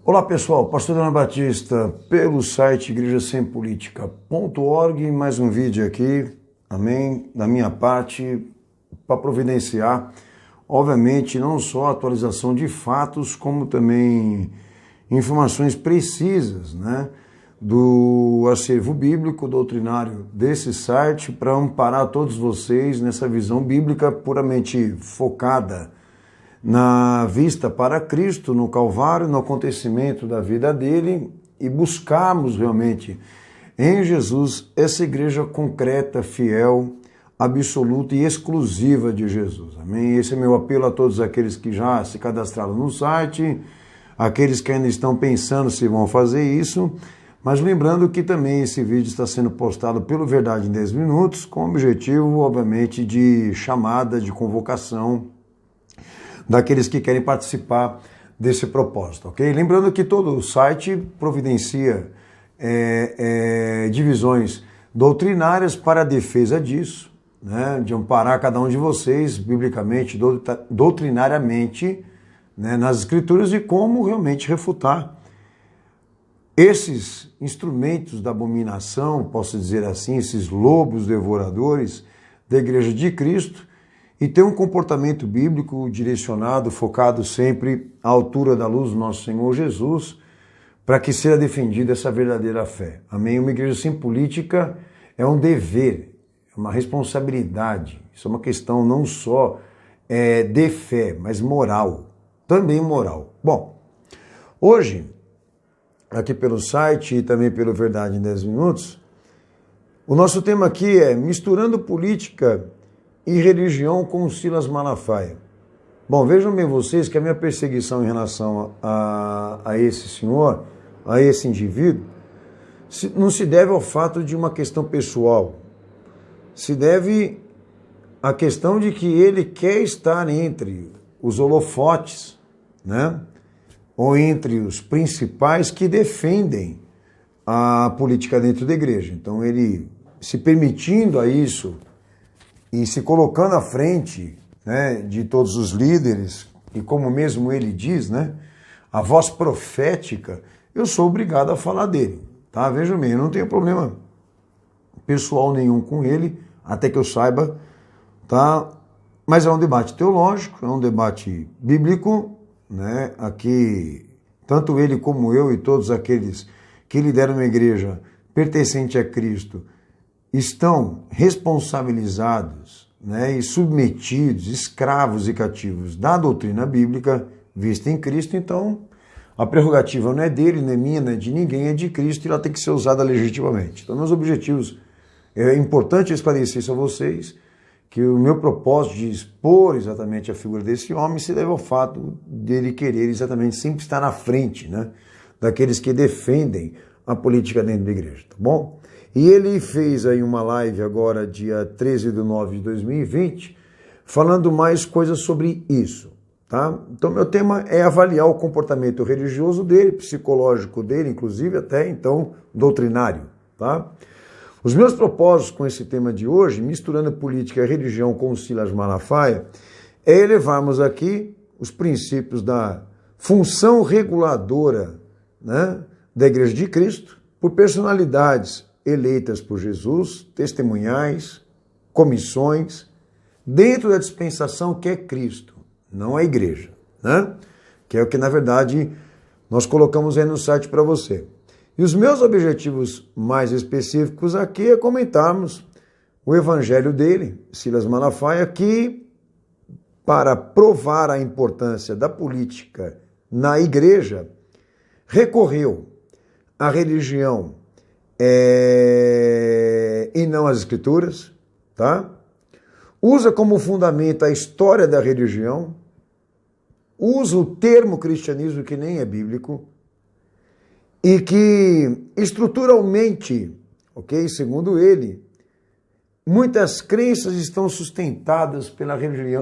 Olá pessoal, Pastor Dona Batista, pelo site igrejasempolitica.org, mais um vídeo aqui, amém, da minha parte, para providenciar, obviamente, não só a atualização de fatos, como também informações precisas, né, do acervo bíblico, doutrinário desse site, para amparar todos vocês nessa visão bíblica puramente focada na vista para Cristo, no Calvário, no acontecimento da vida dele e buscarmos realmente em Jesus essa igreja concreta, fiel, absoluta e exclusiva de Jesus. Amém? Esse é meu apelo a todos aqueles que já se cadastraram no site, aqueles que ainda estão pensando se vão fazer isso, mas lembrando que também esse vídeo está sendo postado pelo Verdade em 10 Minutos, com o objetivo, obviamente, de chamada, de convocação daqueles que querem participar desse propósito, ok? Lembrando que todo o site providencia divisões doutrinárias para a defesa disso, né, de amparar cada um de vocês, biblicamente, doutrinariamente, né, nas escrituras e como realmente refutar esses instrumentos da abominação, posso dizer assim, esses lobos devoradores da Igreja de Cristo, e ter um comportamento bíblico direcionado, focado sempre à altura da luz do nosso Senhor Jesus, para que seja defendida essa verdadeira fé. Amém? Uma igreja sem política é um dever, é uma responsabilidade. Isso é uma questão não só de fé, mas moral. Também moral. Bom, hoje, aqui pelo site e também pelo Verdade em 10 Minutos, o nosso tema aqui é misturando política e religião com Silas Malafaia. Bom, vejam bem vocês que a minha perseguição em relação a esse senhor, a esse indivíduo, não se deve ao fato de uma questão pessoal. Se deve à questão de que ele quer estar entre os holofotes, né? Ou entre os principais que defendem a política dentro da igreja. Então ele, se permitindo a isso, e se colocando à frente, né, de todos os líderes, e como mesmo ele diz, né, a voz profética, eu sou obrigado a falar dele, tá? Vejam bem, eu não tenho problema pessoal nenhum com ele, até que eu saiba, tá? Mas é um debate teológico, é um debate bíblico, né? Aqui, tanto ele como eu e todos aqueles que lideram uma igreja pertencente a Cristo, estão responsabilizados, né, e submetidos, escravos e cativos da doutrina bíblica vista em Cristo. Então a prerrogativa não é dele, não é minha, não é de ninguém, é de Cristo, e ela tem que ser usada legitimamente. Então meus objetivos, é importante esclarecer isso a vocês, que o meu propósito de expor exatamente a figura desse homem se deve ao fato dele querer exatamente sempre estar na frente, né, daqueles que defendem a política dentro da igreja, tá bom? E ele fez aí uma live agora, dia 13/9/2020, falando mais coisas sobre isso, tá? Então, meu tema é avaliar o comportamento religioso dele, psicológico dele, inclusive até, então, doutrinário, tá? Os meus propósitos com esse tema de hoje, misturando política e religião com o Silas Malafaia, é elevarmos aqui os princípios da função reguladora, né, da Igreja de Cristo por personalidades eleitas por Jesus, testemunhais, comissões, dentro da dispensação que é Cristo, não a igreja, né? Que é o que, na verdade, nós colocamos aí no site para você. E os meus objetivos mais específicos aqui é comentarmos o evangelho dele, Silas Malafaia, que, para provar a importância da política na igreja, recorreu à religião e não as escrituras, tá? Usa como fundamento a história da religião, usa o termo cristianismo, que nem é bíblico, e que estruturalmente, ok, segundo ele, muitas crenças estão sustentadas pela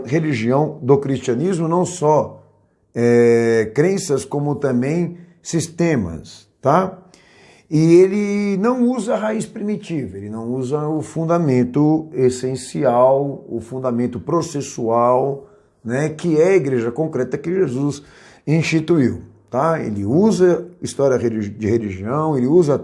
religião do cristianismo, não só crenças, como também sistemas, tá? E ele não usa a raiz primitiva, ele não usa o fundamento essencial, o fundamento processual, né, que é a igreja concreta que Jesus instituiu. tá? Ele usa história de religião, ele usa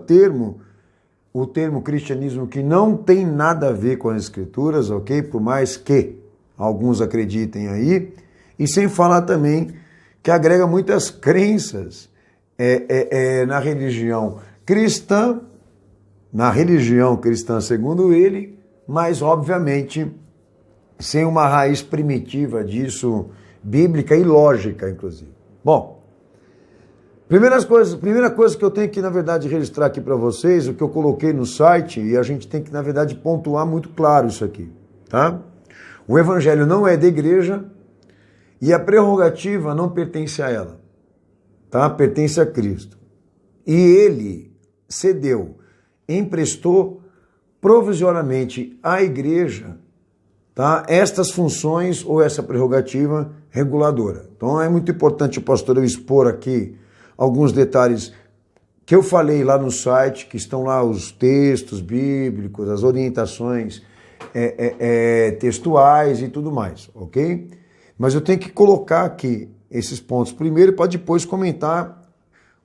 o termo cristianismo, que não tem nada a ver com as escrituras, ok? Por mais que alguns acreditem aí, e sem falar também que agrega muitas crenças na religião cristã, segundo ele, mas obviamente sem uma raiz primitiva disso, bíblica e lógica, inclusive. Bom, primeira coisa que eu tenho que, na verdade, registrar aqui para vocês, o que eu coloquei no site, e a gente tem que, na verdade, pontuar muito claro isso aqui, tá? O evangelho não é da igreja e a prerrogativa não pertence a ela, tá? Pertence a Cristo. E ele cedeu, emprestou provisoriamente à igreja, tá? Estas funções ou essa prerrogativa reguladora. Então é muito importante, pastor, eu expor aqui alguns detalhes que eu falei lá no site, que estão lá os textos bíblicos, as orientações textuais e tudo mais, ok? Mas eu tenho que colocar aqui esses pontos primeiro para depois comentar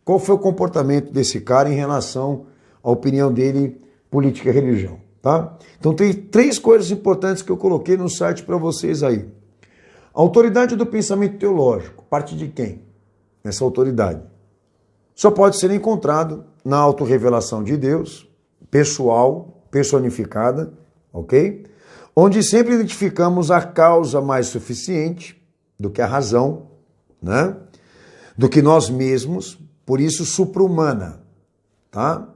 qual foi o comportamento desse cara em relação à opinião dele, política e religião, tá? Então tem 3 coisas importantes que eu coloquei no site para vocês aí. A autoridade do pensamento teológico, parte de quem? Essa autoridade só pode ser encontrado na autorrevelação de Deus, pessoal, personificada, ok? Onde sempre identificamos a causa mais suficiente do que a razão, né? Do que nós mesmos, por isso supra-humana, tá?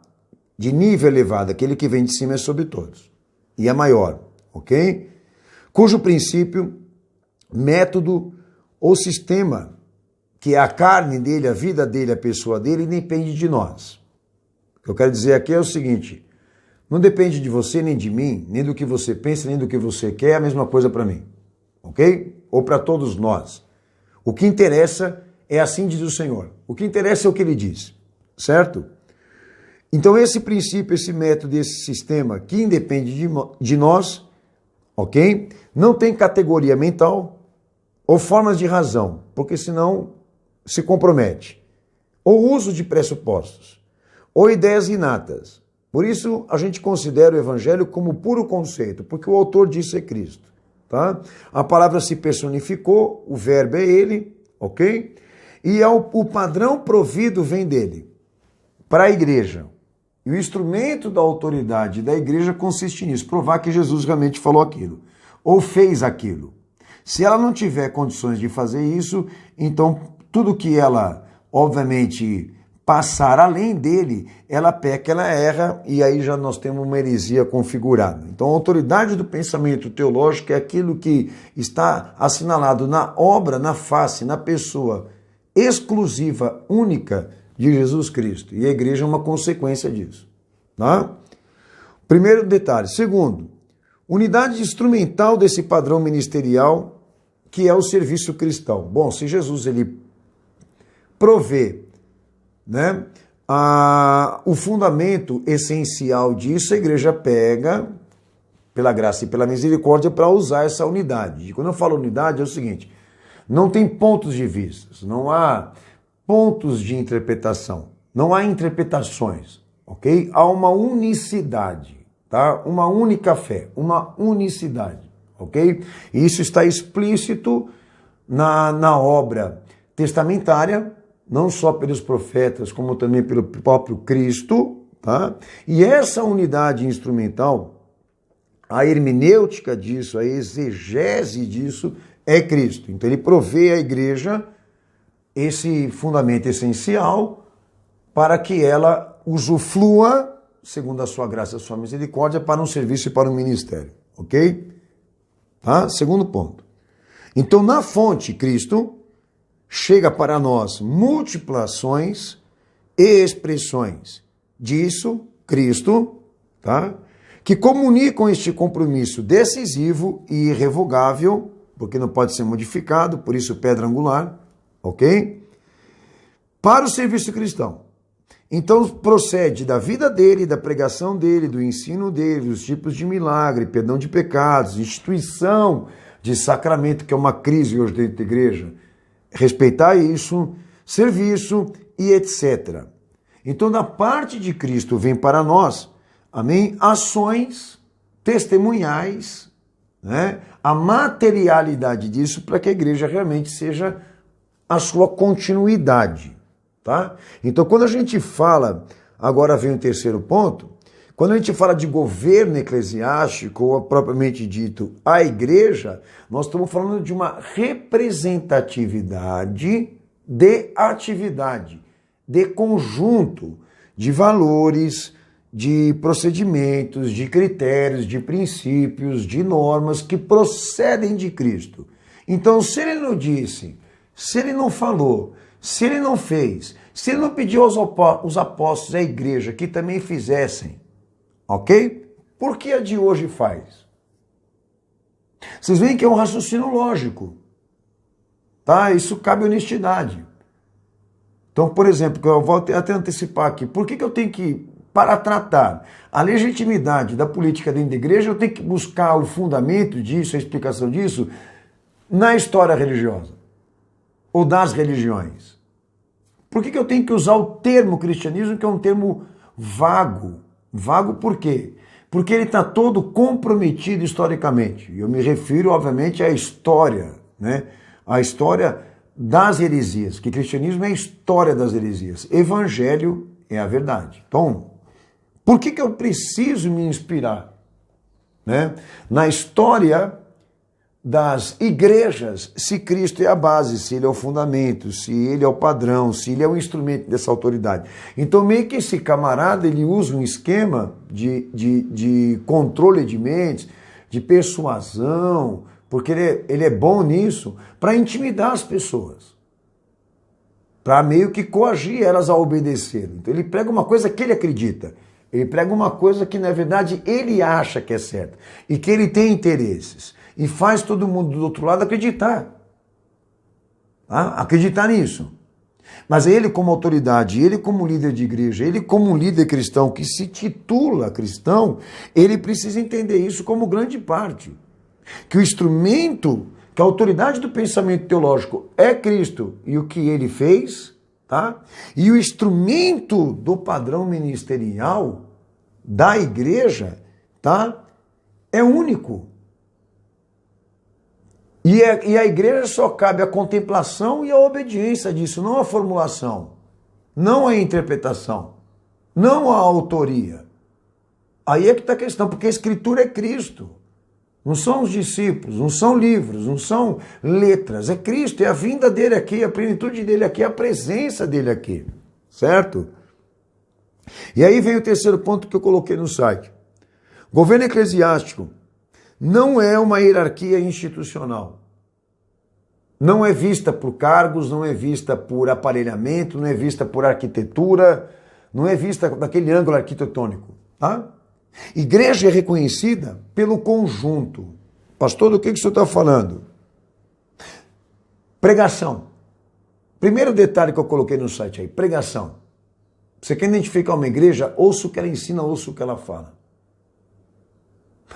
De nível elevado, aquele que vem de cima é sobre todos. E é maior, ok? Cujo princípio, método ou sistema, que é a carne dele, a vida dele, a pessoa dele, depende de nós. O que eu quero dizer aqui é o seguinte: não depende de você, nem de mim, nem do que você pensa, nem do que você quer, é a mesma coisa para mim, ok? Ou para todos nós. O que interessa é assim diz o Senhor. O que interessa é o que ele diz, certo? Então esse princípio, esse método, esse sistema que independe de nós, ok? Não tem categoria mental ou formas de razão, porque senão se compromete. Ou uso de pressupostos, ou ideias inatas. Por isso a gente considera o evangelho como puro conceito, porque o autor disso é Cristo, tá? A palavra se personificou, o verbo é ele, ok? E o padrão provido vem dele, para a igreja. E o instrumento da autoridade da igreja consiste nisso, provar que Jesus realmente falou aquilo, ou fez aquilo. Se ela não tiver condições de fazer isso, então tudo que ela, obviamente, passar além dele, ela peca, ela erra, e aí já nós temos uma heresia configurada. Então a autoridade do pensamento teológico é aquilo que está assinalado na obra, na face, na pessoa exclusiva, única de Jesus Cristo. E a igreja é uma consequência disso, tá? Primeiro detalhe. Segundo, unidade instrumental desse padrão ministerial, que é o serviço cristão. Bom, se Jesus ele provê, né, o fundamento essencial disso, a igreja pega, pela graça e pela misericórdia, para usar essa unidade. E quando eu falo unidade, é o seguinte: não tem pontos de vista, não há pontos de interpretação, não há interpretações, ok? Há uma unicidade, tá? Uma única fé, uma unicidade, ok? E isso está explícito na obra testamentária, não só pelos profetas, como também pelo próprio Cristo, tá? E essa unidade instrumental, a hermenêutica disso, a exegese disso, é Cristo. Então ele provê à igreja esse fundamento essencial para que ela usufrua, segundo a sua graça e a sua misericórdia, para um serviço e para um ministério, ok? Tá? Segundo ponto. Então, na fonte, Cristo chega para nós multiplicações e expressões disso, Cristo, tá? Que comunicam este compromisso decisivo e irrevogável, porque não pode ser modificado, por isso pedra angular, ok? Para o serviço cristão. Então procede da vida dele, da pregação dele, do ensino dele, dos tipos de milagre, perdão de pecados, instituição de sacramento, que é uma crise hoje dentro da igreja. Respeitar isso, serviço e etc. Então, da parte de Cristo vem para nós, amém, ações testemunhais, né? A materialidade disso para que a igreja realmente seja a sua continuidade, tá? Então, quando a gente fala, agora vem o terceiro ponto, quando a gente fala de governo eclesiástico, ou propriamente dito, a igreja, nós estamos falando de uma representatividade de atividade, de conjunto de valores, de procedimentos, de critérios, de princípios, de normas que procedem de Cristo. Então, se ele não disse, se ele não falou, se ele não fez, se ele não pediu aos apóstolos, à igreja, que também fizessem, ok? Por que a de hoje faz? Vocês veem que é um raciocínio lógico, tá? Isso cabe honestidade. Então, por exemplo, eu vou até antecipar aqui, por que eu tenho que, para tratar a legitimidade da política dentro da igreja, eu tenho que buscar o fundamento disso, a explicação disso, na história religiosa, ou das religiões? Por que eu tenho que usar o termo cristianismo, que é um termo vago? Vago por quê? Porque ele está todo comprometido historicamente. Eu me refiro, obviamente, à história, né? A história das heresias, que cristianismo é a história das heresias. Evangelho é a verdade. Então, por que eu preciso me inspirar, né, na história das igrejas, se Cristo é a base, se ele é o fundamento, se ele é o padrão, se ele é o instrumento dessa autoridade? Então, meio que esse camarada, ele usa um esquema de controle de mentes, de persuasão, porque ele é bom nisso, para intimidar as pessoas, para meio que coagir elas a obedecer. Então ele prega uma coisa que ele acredita, ele prega uma coisa que na verdade ele acha que é certa, e que ele tem interesses, e faz todo mundo do outro lado acreditar, tá? Acreditar nisso. Mas ele como autoridade, ele como líder de igreja, ele como um líder cristão que se titula cristão, ele precisa entender isso como grande parte. Que o instrumento, que a autoridade do pensamento teológico é Cristo e o que ele fez, tá? E o instrumento do padrão ministerial da igreja, tá? É único. E a igreja só cabe a contemplação e a obediência disso, não a formulação, não a interpretação, não a autoria. Aí é que está a questão, porque a escritura é Cristo. Não são os discípulos, não são livros, não são letras. É Cristo, é a vinda dele aqui, a plenitude dele aqui, a presença dele aqui. Certo? E aí vem o terceiro ponto que eu coloquei no site. Governo eclesiástico não é uma hierarquia institucional. Não é vista por cargos, não é vista por aparelhamento, não é vista por arquitetura, não é vista daquele ângulo arquitetônico. Tá? Igreja é reconhecida pelo conjunto. Pastor, do que o senhor está falando? Pregação. Primeiro detalhe que eu coloquei no site aí, pregação. Você quer identificar uma igreja, ouça o que ela ensina, ouça o que ela fala.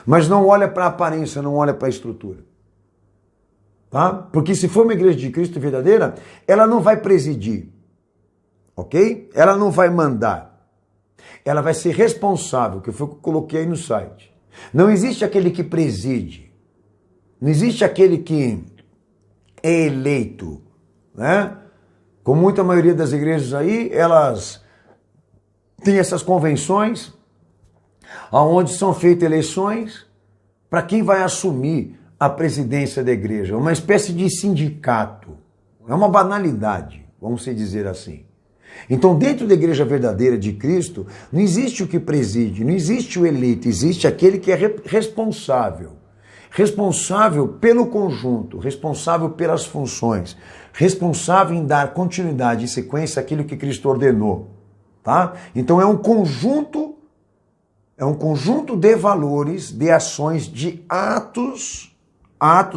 Mas não olha para a aparência, não olha para a estrutura. Tá? Porque se for uma igreja de Cristo verdadeira, ela não vai presidir. Ok? Ela não vai mandar. Ela vai ser responsável, que foi o que eu coloquei aí no site. Não existe aquele que preside. Não existe aquele que é eleito, né? Como muita maioria das igrejas aí, elas têm essas convenções, onde são feitas eleições para quem vai assumir a presidência da igreja. Uma espécie de sindicato. É uma banalidade, vamos dizer assim. Então, dentro da igreja verdadeira de Cristo, não existe o que preside, não existe o eleito, existe aquele que é responsável. Responsável pelo conjunto, responsável pelas funções, responsável em dar continuidade e sequência àquilo que Cristo ordenou. Tá? Então, é um conjunto de valores, de ações, de atos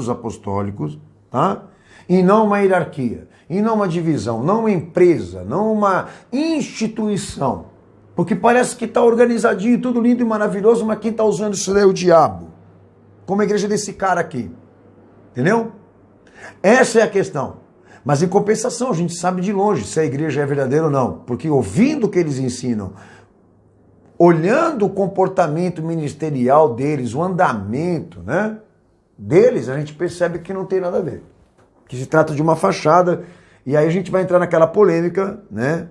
apostólicos, tá? E não uma hierarquia. E não uma divisão, não uma empresa, não uma instituição. Porque parece que está organizadinho, tudo lindo e maravilhoso, mas quem está usando isso é o diabo. Como a igreja desse cara aqui. Entendeu? Essa é a questão. Mas em compensação, a gente sabe de longe se a igreja é verdadeira ou não, porque ouvindo o que eles ensinam, olhando o comportamento ministerial deles, o andamento, né, deles, a gente percebe que não tem nada a ver. Que se trata de uma fachada, e aí a gente vai entrar naquela polêmica, né,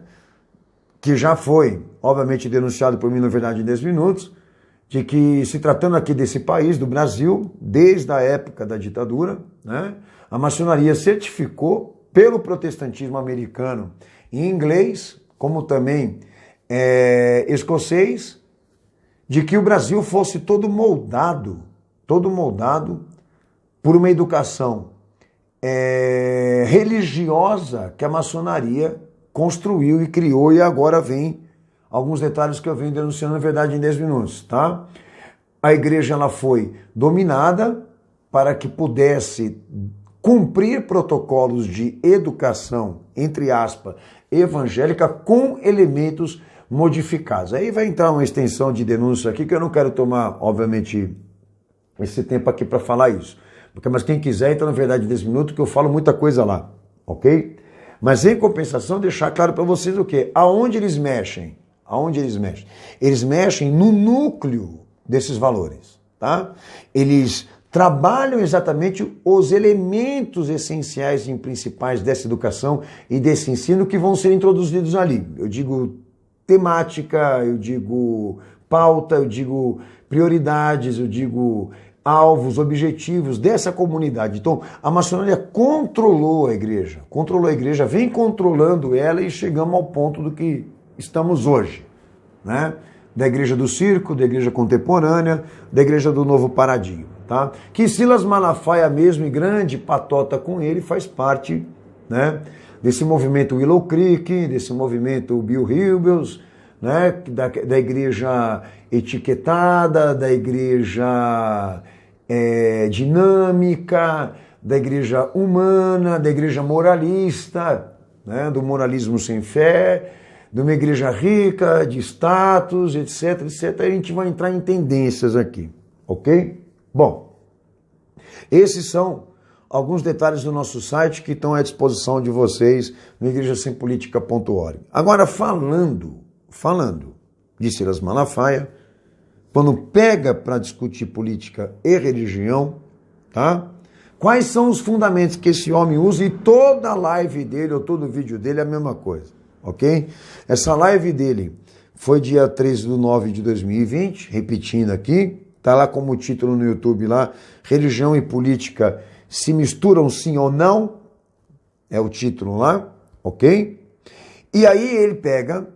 que já foi, obviamente, denunciado por mim no Verdade em 10 Minutos, de que, se tratando aqui desse país, do Brasil, desde a época da ditadura, né, a maçonaria certificou pelo protestantismo americano em inglês, como também escocês, de que o Brasil fosse todo moldado por uma educação religiosa que a maçonaria construiu e criou, e agora vem alguns detalhes que eu venho denunciando na Verdade em 10 Minutos, tá? A igreja ela foi dominada para que pudesse cumprir protocolos de educação, entre aspas, evangélica, com elementos modificados. Aí vai entrar uma extensão de denúncia aqui, que eu não quero tomar, obviamente, esse tempo aqui para falar isso. Mas quem quiser, entra na Verdade em 10 Minutos, que eu falo muita coisa lá, ok? Mas em compensação, deixar claro para vocês o quê? Aonde eles mexem? Aonde eles mexem? Eles mexem no núcleo desses valores, tá? Eles trabalham exatamente os elementos essenciais e principais dessa educação e desse ensino que vão ser introduzidos ali. Eu digo temática, eu digo pauta, eu digo prioridades, eu digo alvos, objetivos dessa comunidade. Então, a maçonaria controlou a igreja, vem controlando ela, e chegamos ao ponto do que estamos hoje, né? Da igreja do circo, da igreja contemporânea, da igreja do novo paradigma, tá? Que Silas Malafaia mesmo, e grande patota com ele, faz parte, né, desse movimento Willow Creek, desse movimento Bill Hybels, né, da igreja etiquetada, da igreja dinâmica, da igreja humana, da igreja moralista, né, do moralismo sem fé, de uma igreja rica, de status, etc, etc. A gente vai entrar em tendências aqui, ok? Bom, esses são alguns detalhes do nosso site que estão à disposição de vocês no igrejasempolitica.org. Agora, falando de Silas Malafaia, quando pega para discutir política e religião, tá? Quais são os fundamentos que esse homem usa? E toda a live dele, ou todo o vídeo dele é a mesma coisa, ok? Essa live dele foi dia 13/9 de 2020, repetindo aqui, tá lá como título no YouTube lá, Religião e Política se misturam sim ou não? É o título lá, ok? E aí ele pega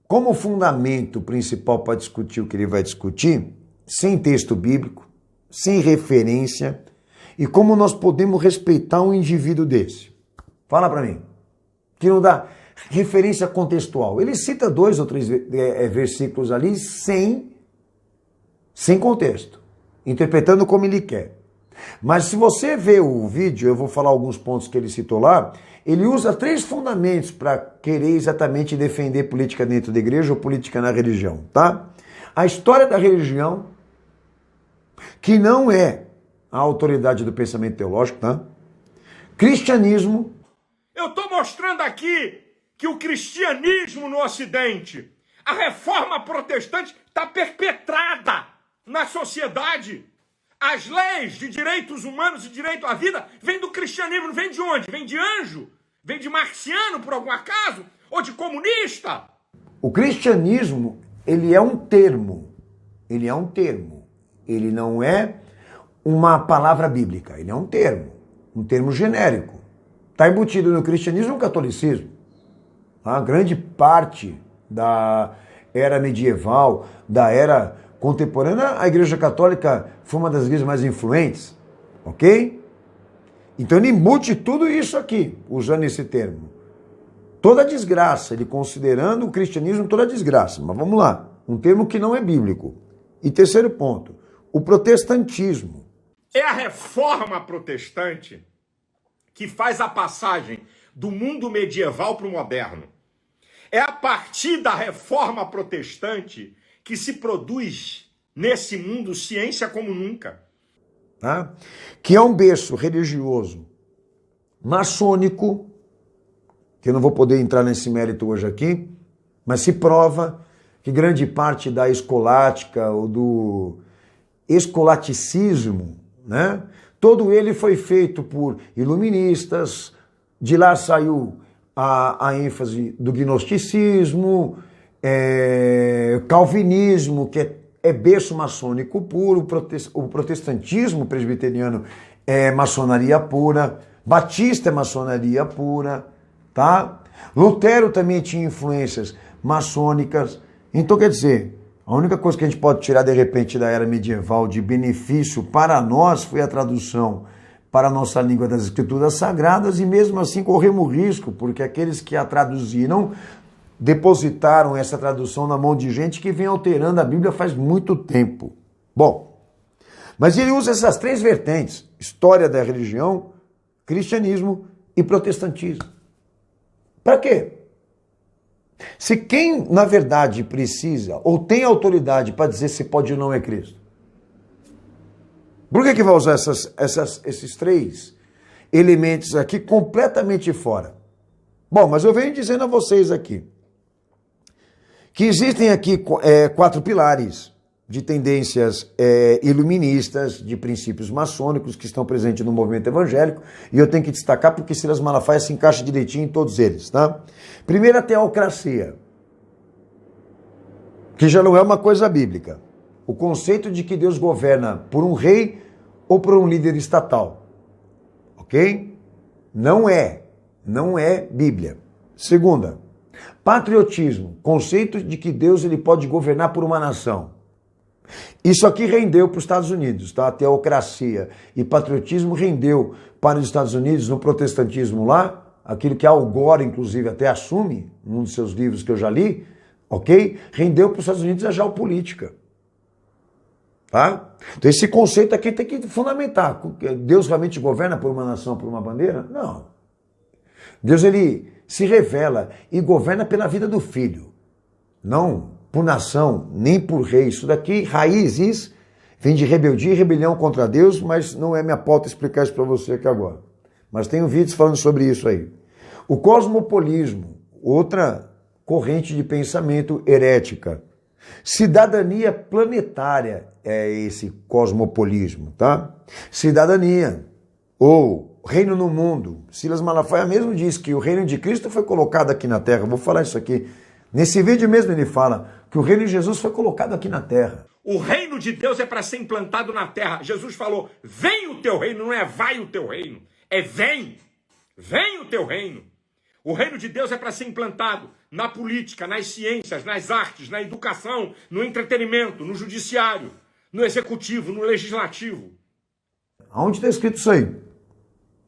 como fundamento principal para discutir o que ele vai discutir, sem texto bíblico, sem referência, e como nós podemos respeitar um indivíduo desse. Fala para mim. Que não dá referência contextual. Ele cita 2 ou 3 versículos ali sem contexto, interpretando como ele quer. Mas se você ver o vídeo, eu vou falar alguns pontos que ele citou lá, ele usa 3 fundamentos para querer exatamente defender política dentro da igreja ou política na religião, tá? A história da religião, que não é a autoridade do pensamento teológico, tá? Cristianismo. Eu estou mostrando aqui que o cristianismo no Ocidente, a reforma protestante está perpetrada na sociedade. As leis de direitos humanos e direito à vida vêm do cristianismo, não vem de onde? Vem de anjo? Vem de marciano, por algum acaso? Ou de comunista? O cristianismo, ele é um termo. Ele é um termo. Ele não é uma palavra bíblica. Ele é um termo genérico. Está embutido no cristianismo e no catolicismo. A grande parte da era medieval, da era contemporânea, a Igreja Católica foi uma das igrejas mais influentes, ok? Então ele embute tudo isso aqui, usando esse termo. Toda desgraça, ele considerando o cristianismo toda desgraça. Mas vamos lá, um termo que não é bíblico. E terceiro ponto, o protestantismo. É a reforma protestante que faz a passagem do mundo medieval para o moderno. É a partir da reforma protestante que se produz nesse mundo ciência como nunca. Tá? Que é um berço religioso maçônico, que eu não vou poder entrar nesse mérito hoje aqui, mas se prova que grande parte da escolástica ou do escolaticismo, né, todo ele foi feito por iluministas, de lá saiu a ênfase do gnosticismo, calvinismo, que é berço maçônico puro, o protestantismo presbiteriano é maçonaria pura, batista é maçonaria pura, tá? Lutero também tinha influências maçônicas. Então, quer dizer, a única coisa que a gente pode tirar de repente da era medieval de benefício para nós foi a tradução para a nossa língua das Escrituras Sagradas, e mesmo assim corremos risco, porque aqueles que a traduziram depositaram essa tradução na mão de gente que vem alterando a Bíblia faz muito tempo. Bom, mas ele usa essas três vertentes: história da religião, cristianismo e protestantismo. Para quê? Se quem, na verdade, precisa ou tem autoridade para dizer se pode ou não é Cristo, por que vai usar esses três elementos aqui completamente fora? Bom, mas eu venho dizendo a vocês aqui que existem aqui 4 pilares de tendências iluministas, de princípios maçônicos que estão presentes no movimento evangélico, e eu tenho que destacar porque Silas Malafaia se encaixa direitinho em todos eles, tá? Primeiro, a teocracia, que já não é uma coisa bíblica. O conceito de que Deus governa por um rei ou por um líder estatal, ok? Não é Bíblia. Segunda, patriotismo, conceito de que Deus ele pode governar por uma nação. Isso aqui rendeu para os Estados Unidos, tá? A teocracia e patriotismo rendeu para os Estados Unidos no protestantismo lá, aquilo que Al Gore, inclusive, até assume, num dos seus livros que eu já li, ok? Rendeu para os Estados Unidos a geopolítica. Tá? Então esse conceito aqui tem que fundamentar. Deus realmente governa por uma nação, por uma bandeira? Não. Deus ele se revela e governa pela vida do filho. Não por nação, nem por rei. Isso daqui, raízes, vem de rebeldia e rebelião contra Deus, mas não é minha pauta explicar isso para você aqui agora. Mas tenho vídeos falando sobre isso aí. O cosmopolismo, outra corrente de pensamento herética. Cidadania planetária é esse cosmopolismo, tá? Cidadania, ou reino no mundo. Silas Malafaia mesmo diz que o reino de Cristo foi colocado aqui na terra. Vou falar isso aqui. Nesse vídeo mesmo ele fala que o reino de Jesus foi colocado aqui na terra. O reino de Deus é para ser implantado na terra. Jesus falou, vem o teu reino, não é vai o teu reino. É vem o teu reino. O reino de Deus é para ser implantado na política, nas ciências, nas artes, na educação, no entretenimento, no judiciário, no executivo, no legislativo. Aonde está escrito isso aí?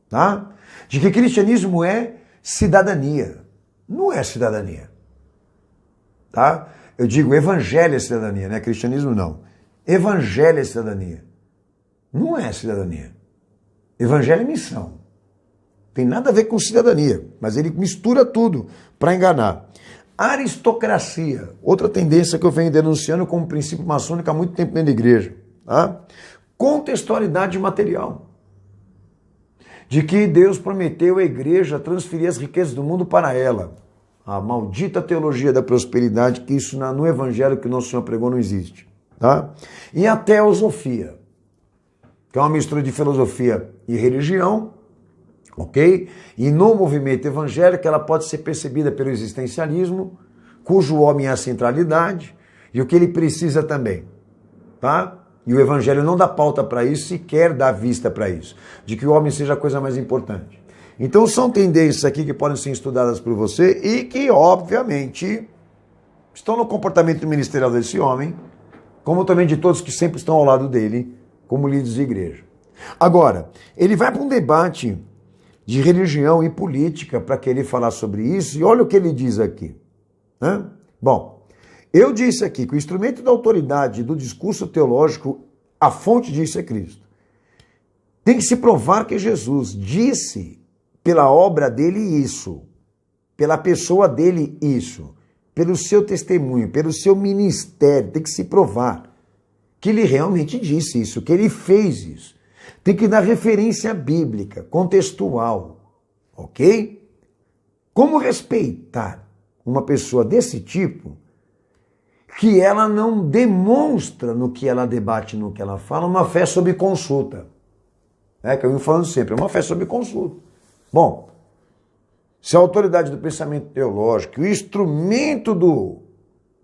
Tá? De que cristianismo é cidadania. Não é cidadania. Tá? Eu digo evangelho é cidadania, não é cristianismo não. Evangelho é cidadania. Não é cidadania. Evangelho é missão. Tem nada a ver com cidadania, mas ele mistura tudo para enganar. Aristocracia, outra tendência que eu venho denunciando como princípio maçônico há muito tempo dentro da igreja. Tá? Contextualidade material. De que Deus prometeu à igreja transferir as riquezas do mundo para ela. A maldita teologia da prosperidade, que isso no evangelho que o nosso Senhor pregou não existe. Tá? E a teosofia, que é uma mistura de filosofia e religião, ok? E no movimento evangélico ela pode ser percebida pelo existencialismo, cujo homem é a centralidade e o que ele precisa também, tá? E o evangelho não dá pauta para isso, sequer dá vista para isso, de que o homem seja a coisa mais importante. Então são tendências aqui que podem ser estudadas por você e que, obviamente, estão no comportamento ministerial desse homem, como também de todos que sempre estão ao lado dele, como líderes de igreja. Agora, ele vai para um debate de religião e política para querer falar sobre isso, e olha o que ele diz aqui. Né? Bom, eu disse aqui que o instrumento da autoridade do discurso teológico, a fonte disso é Cristo. Tem que se provar que Jesus disse pela obra dele isso, pela pessoa dele isso, pelo seu testemunho, pelo seu ministério, tem que se provar que ele realmente disse isso, que ele fez isso. Tem que dar referência bíblica, contextual, ok? Como respeitar uma pessoa desse tipo que ela não demonstra no que ela debate, no que ela fala, uma fé sob consulta? É que eu venho falando sempre, é uma fé sob consulta. Bom, se a autoridade do pensamento teológico, o instrumento do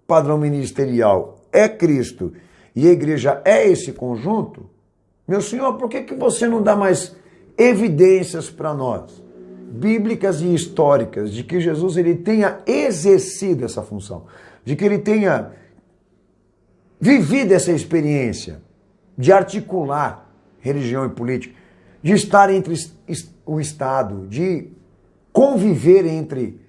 padrão ministerial é Cristo e a igreja é esse conjunto, meu senhor, por que você não dá mais evidências para nós, bíblicas e históricas, de que Jesus ele tenha exercido essa função, de que ele tenha vivido essa experiência de articular religião e política, de estar entre o Estado, de conviver entre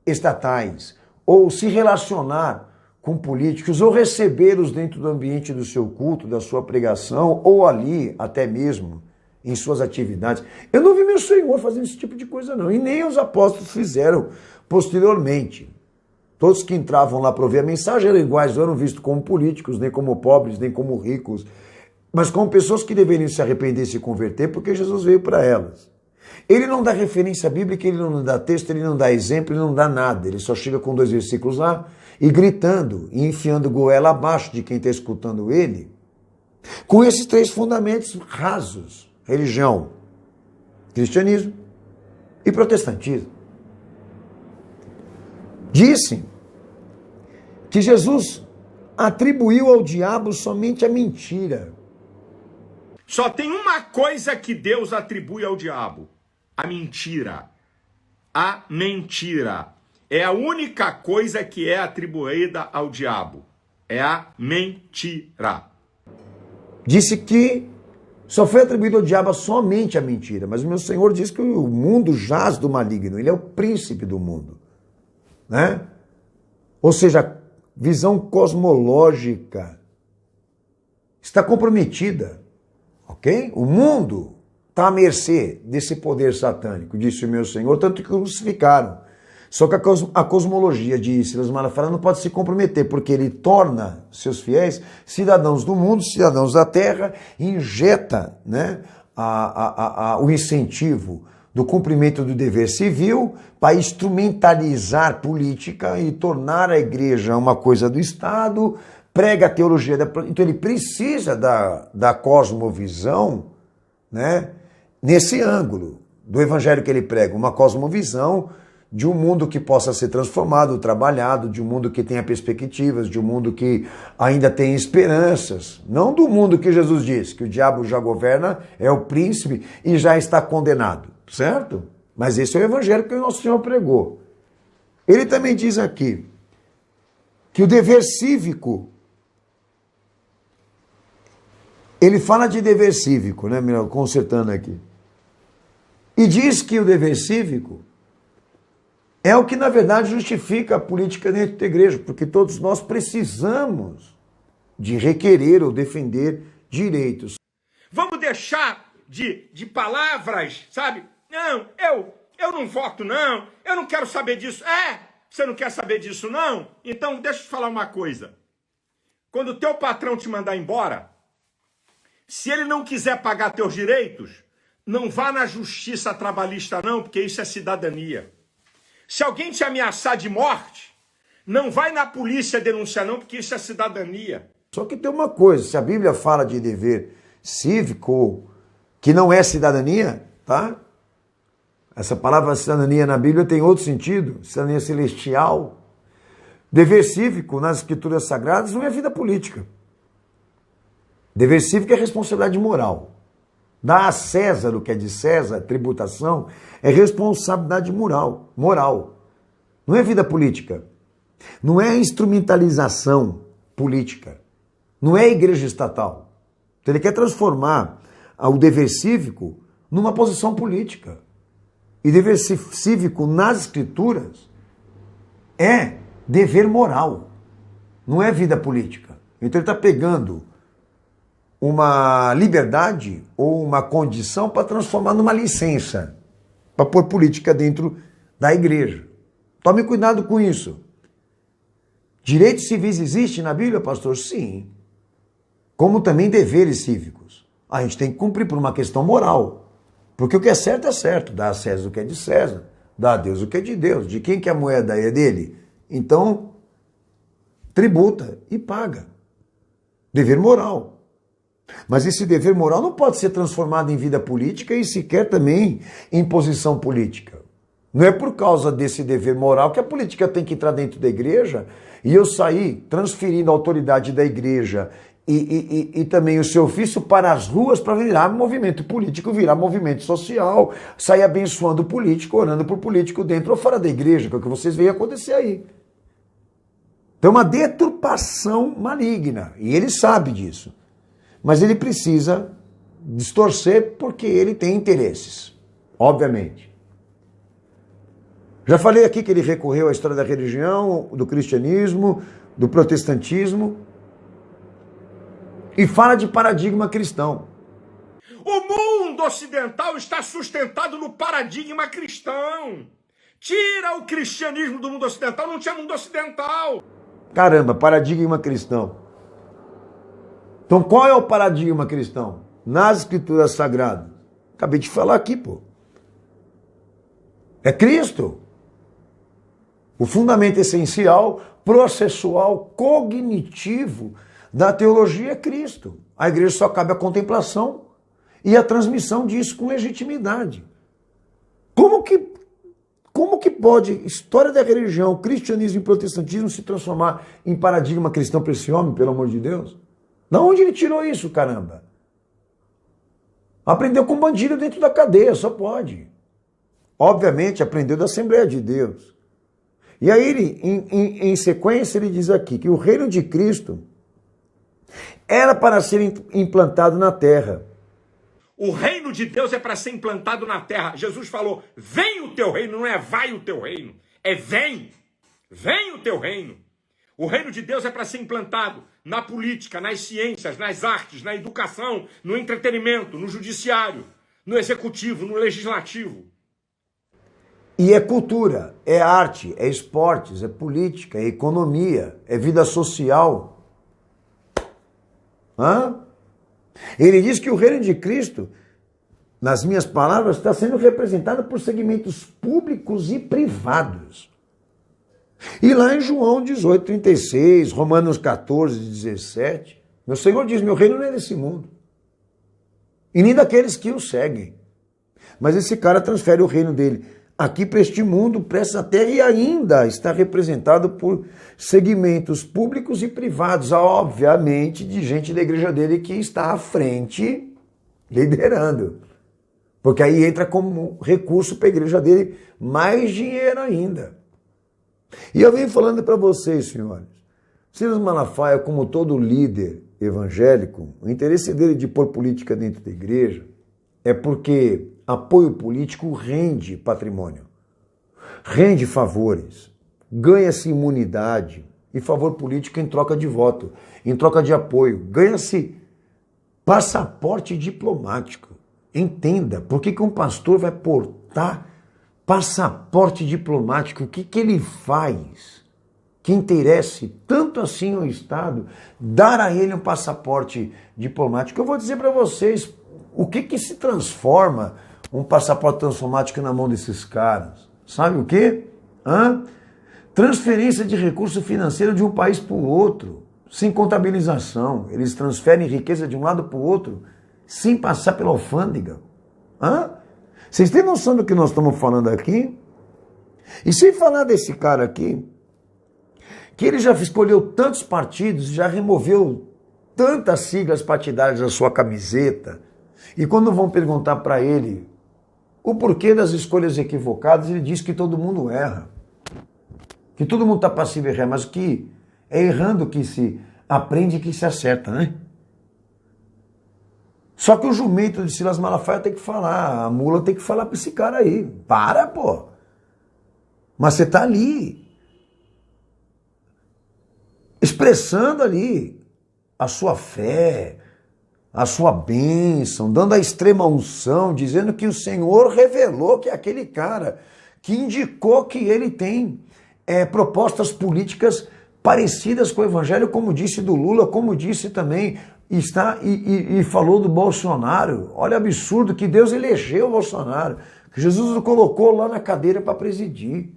estatais, ou se relacionar com políticos, ou recebê-los dentro do ambiente do seu culto, da sua pregação, ou ali, até mesmo, em suas atividades. Eu não vi meu Senhor fazendo esse tipo de coisa, não. E nem os apóstolos fizeram posteriormente. Todos que entravam lá para ouvir a mensagem eram iguais, não eram vistos como políticos, nem como pobres, nem como ricos, mas como pessoas que deveriam se arrepender e se converter, porque Jesus veio para elas. Ele não dá referência bíblica, ele não dá texto, ele não dá exemplo, ele não dá nada. Ele só chega com 2 versículos lá e gritando e enfiando goela abaixo de quem está escutando ele, com esses 3 fundamentos rasos: religião, cristianismo e protestantismo. Disse que Jesus atribuiu ao diabo somente a mentira. Só tem uma coisa que Deus atribui ao diabo: a mentira. A mentira. É a única coisa que é atribuída ao diabo. É a mentira. Disse que só foi atribuído ao diabo somente a mentira, mas o meu Senhor diz que o mundo jaz do maligno, ele é o príncipe do mundo, né? Ou seja, visão cosmológica está comprometida, ok? O mundo está à mercê desse poder satânico, disse o meu Senhor, tanto que crucificaram. Só que a cosmologia de Silas Malafaia não pode se comprometer, porque ele torna seus fiéis cidadãos do mundo, cidadãos da terra, e injeta, né, o incentivo do cumprimento do dever civil para instrumentalizar política e tornar a igreja uma coisa do Estado, prega a teologia. Então ele precisa da cosmovisão, né, nesse ângulo do evangelho que ele prega, uma cosmovisão de um mundo que possa ser transformado, trabalhado, de um mundo que tenha perspectivas, de um mundo que ainda tem esperanças. Não do mundo que Jesus disse, que o diabo já governa, é o príncipe e já está condenado, certo? Mas esse é o evangelho que o nosso Senhor pregou. Ele também diz aqui que o dever cívico, ele fala de dever cívico, né, consertando aqui, e diz que o dever cívico é o que, na verdade, justifica a política dentro da igreja, porque todos nós precisamos de requerer ou defender direitos. Vamos deixar de palavras, sabe? Não, eu não voto, não. Eu não quero saber disso. Você não quer saber disso, não? Então, deixa eu te falar uma coisa. Quando o teu patrão te mandar embora, se ele não quiser pagar teus direitos, não vá na justiça trabalhista, não, porque isso é cidadania. Se alguém te ameaçar de morte, não vai na polícia denunciar não, porque isso é cidadania. Só que tem uma coisa, se a Bíblia fala de dever cívico, que não é cidadania, tá? Essa palavra cidadania na Bíblia tem outro sentido, cidadania celestial. Dever cívico nas escrituras sagradas não é vida política. Dever cívico é responsabilidade moral. Dar a César o que é de César, tributação, é responsabilidade moral. Não é vida política. Não é instrumentalização política. Não é igreja estatal. Então ele quer transformar o dever cívico numa posição política. E dever cívico nas escrituras é dever moral. Não é vida política. Então ele está pegando uma liberdade ou uma condição para transformar numa licença, para pôr política dentro da igreja. Tome cuidado com isso. Direitos civis existem na Bíblia, pastor? Sim. Como também deveres cívicos. A gente tem que cumprir por uma questão moral, Porque o que é certo, dá a César o que é de César, dá a Deus o que é de Deus. De quem que a moeda é dele? Então, tributa e paga. Dever moral. Mas esse dever moral não pode ser transformado em vida política e sequer também em posição política. Não é por causa desse dever moral que a política tem que entrar dentro da igreja e eu sair transferindo a autoridade da igreja e também o seu ofício para as ruas para virar movimento político, virar movimento social, sair abençoando o político, orando por político dentro ou fora da igreja, que é o que vocês veem acontecer aí. Então é uma deturpação maligna e ele sabe disso. Mas ele precisa distorcer porque ele tem interesses, obviamente. Já falei aqui que ele recorreu à história da religião, do cristianismo, do protestantismo e fala de paradigma cristão. O mundo ocidental está sustentado no paradigma cristão. Tira o cristianismo do mundo ocidental, não tinha mundo ocidental. Caramba, paradigma cristão. Então qual é o paradigma cristão? Nas escrituras sagradas. Acabei de falar aqui, pô. É Cristo. O fundamento essencial, processual, cognitivo da teologia é Cristo. A igreja só cabe a contemplação e a transmissão disso com legitimidade. Como que pode história da religião, cristianismo e protestantismo se transformar em paradigma cristão para esse homem, pelo amor de Deus? Da onde ele tirou isso, caramba? Aprendeu com bandido dentro da cadeia, só pode. Obviamente, aprendeu da Assembleia de Deus. E aí, ele, em sequência, ele diz aqui que o reino de Cristo era para ser implantado na terra. O reino de Deus é para ser implantado na terra. Jesus falou, vem o teu reino, não é vai o teu reino. É vem o teu reino. O reino de Deus é para ser implantado na política, nas ciências, nas artes, na educação, no entretenimento, no judiciário, no executivo, no legislativo. E é cultura, é arte, é esportes, é política, é economia, é vida social. Ele diz que o reino de Cristo, nas minhas palavras, está sendo representado por segmentos públicos e privados. E lá em João 18:36, Romanos 14:17, meu Senhor diz, meu reino não é desse mundo. E nem daqueles que o seguem. Mas esse cara transfere o reino dele aqui para este mundo, para essa terra, e ainda está representado por segmentos públicos e privados, obviamente de gente da igreja dele que está à frente, liderando. Porque aí entra como recurso para a igreja dele mais dinheiro ainda. E eu venho falando para vocês, senhores, Silas Malafaia, como todo líder evangélico, o interesse dele de pôr política dentro da igreja é porque apoio político rende patrimônio, rende favores, ganha-se imunidade e favor político em troca de voto, em troca de apoio, ganha-se passaporte diplomático. Entenda, por que um pastor vai portar passaporte diplomático? O que ele faz que interesse tanto assim ao Estado dar a ele um passaporte diplomático? Eu vou dizer para vocês o que se transforma um passaporte transformático na mão desses caras. Sabe o quê? Transferência de recurso financeiro de um país para o outro, sem contabilização. Eles transferem riqueza de um lado para o outro, sem passar pela alfândega. Vocês têm noção do que nós estamos falando aqui? E sem falar desse cara aqui, que ele já escolheu tantos partidos, já removeu tantas siglas partidárias da sua camiseta, e quando vão perguntar para ele o porquê das escolhas equivocadas, ele diz que todo mundo erra. Que todo mundo está passivo a errar, mas que é errando que se aprende e que se acerta, né? Só que o jumento de Silas Malafaia tem que falar, a mula tem que falar para esse cara aí. Para, pô! Mas você está ali, expressando ali a sua fé, a sua bênção, dando a extrema unção, dizendo que o Senhor revelou que é aquele cara que indicou que ele tem propostas políticas parecidas com o Evangelho, como disse do Lula, como disse também e falou do Bolsonaro. Olha o absurdo que Deus elegeu o Bolsonaro, que Jesus o colocou lá na cadeira para presidir.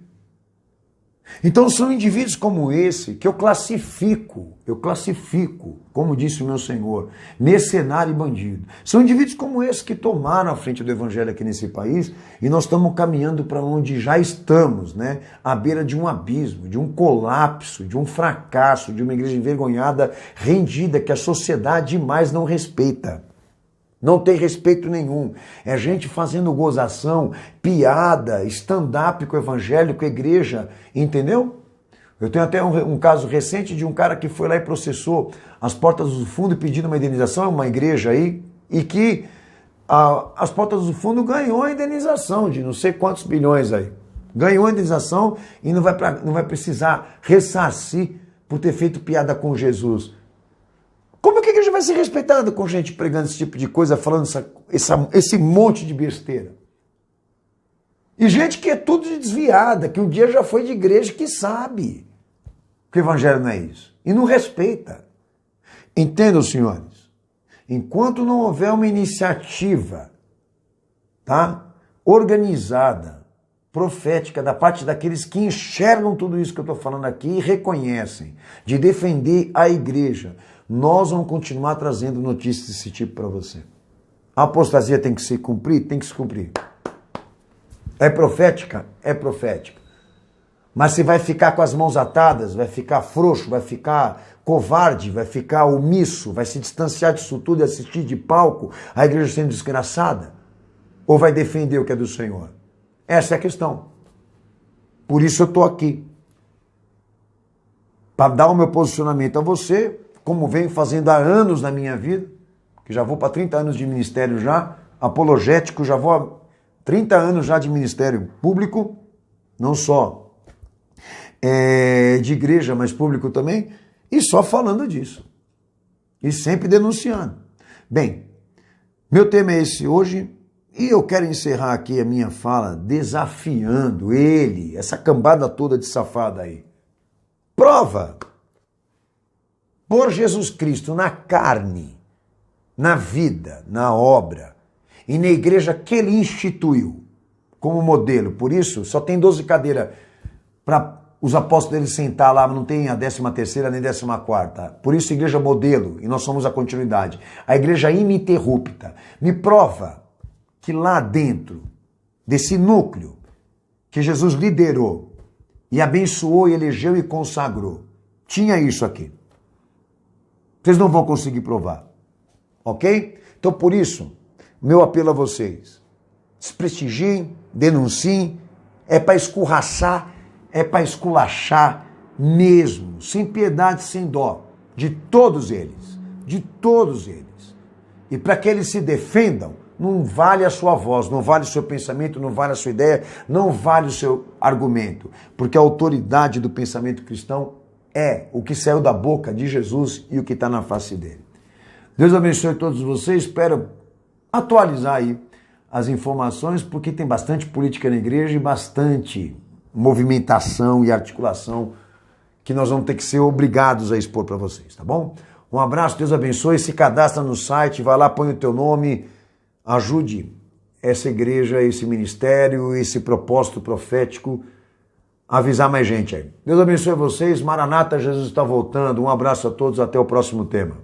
Então são indivíduos como esse que eu classifico, como disse o meu Senhor, mercenário e bandido. São indivíduos como esse que tomaram a frente do evangelho aqui nesse país e nós estamos caminhando para onde já estamos, né? À beira de um abismo, de um colapso, de um fracasso, de uma igreja envergonhada, rendida, que a sociedade mais não respeita. Não tem respeito nenhum. É gente fazendo gozação, piada, stand-up com o evangelho, com a igreja, entendeu? Eu tenho até um caso recente de um cara que foi lá e processou as Portas do Fundo pedindo uma indenização, uma igreja aí, e que as Portas do Fundo ganhou a indenização de não sei quantos bilhões aí. Ganhou a indenização e não vai precisar ressarcir por ter feito piada com Jesus. Como é que a igreja vai ser respeitada com gente pregando esse tipo de coisa, falando esse monte de besteira? E gente que é tudo de desviada, que um dia já foi de igreja, que sabe que o evangelho não é isso. E não respeita. Entendam, senhores? Enquanto não houver uma iniciativa, tá, organizada, profética, da parte daqueles que enxergam tudo isso que eu estou falando aqui e reconhecem, de defender a igreja, nós vamos continuar trazendo notícias desse tipo para você. A apostasia tem que se cumprir? Tem que se cumprir. É profética? É profética. Mas você vai ficar com as mãos atadas, vai ficar frouxo, vai ficar covarde, vai ficar omisso, vai se distanciar disso tudo e assistir de palco a igreja sendo desgraçada? Ou vai defender o que é do Senhor? Essa é a questão. Por isso eu estou aqui. Para dar o meu posicionamento a você, como venho fazendo há anos na minha vida, que já vou para 30 anos de ministério já, apologético, já vou há 30 anos já de ministério público, não só de igreja, mas público também, e só falando disso. E sempre denunciando. Bem, meu tema é esse hoje, e eu quero encerrar aqui a minha fala desafiando ele, essa cambada toda de safada aí. Prova por Jesus Cristo na carne, na vida, na obra e na igreja que ele instituiu como modelo. Por isso, só tem 12 cadeiras para os apóstolos dele sentar lá, não tem a 13ª nem 14ª. Por isso, igreja modelo, e nós somos a continuidade. A igreja ininterrupta. Me prova que lá dentro desse núcleo que Jesus liderou e abençoou e elegeu e consagrou, tinha isso aqui. Vocês não vão conseguir provar, ok? Então, por isso, meu apelo a vocês, desprestigiem, denunciem, é para escorraçar, é para esculachar mesmo, sem piedade, sem dó, de todos eles, E para que eles se defendam, não vale a sua voz, não vale o seu pensamento, não vale a sua ideia, não vale o seu argumento, porque a autoridade do pensamento cristão é o que saiu da boca de Jesus e o que está na face dele. Deus abençoe todos vocês. Espero atualizar aí as informações, porque tem bastante política na igreja e bastante movimentação e articulação que nós vamos ter que ser obrigados a expor para vocês, tá bom? Um abraço, Deus abençoe. Se cadastra no site, vai lá, põe o teu nome, ajude essa igreja, esse ministério, esse propósito profético, avisar mais gente aí. Deus abençoe vocês. Maranata, Jesus está voltando. Um abraço a todos. Até o próximo tema.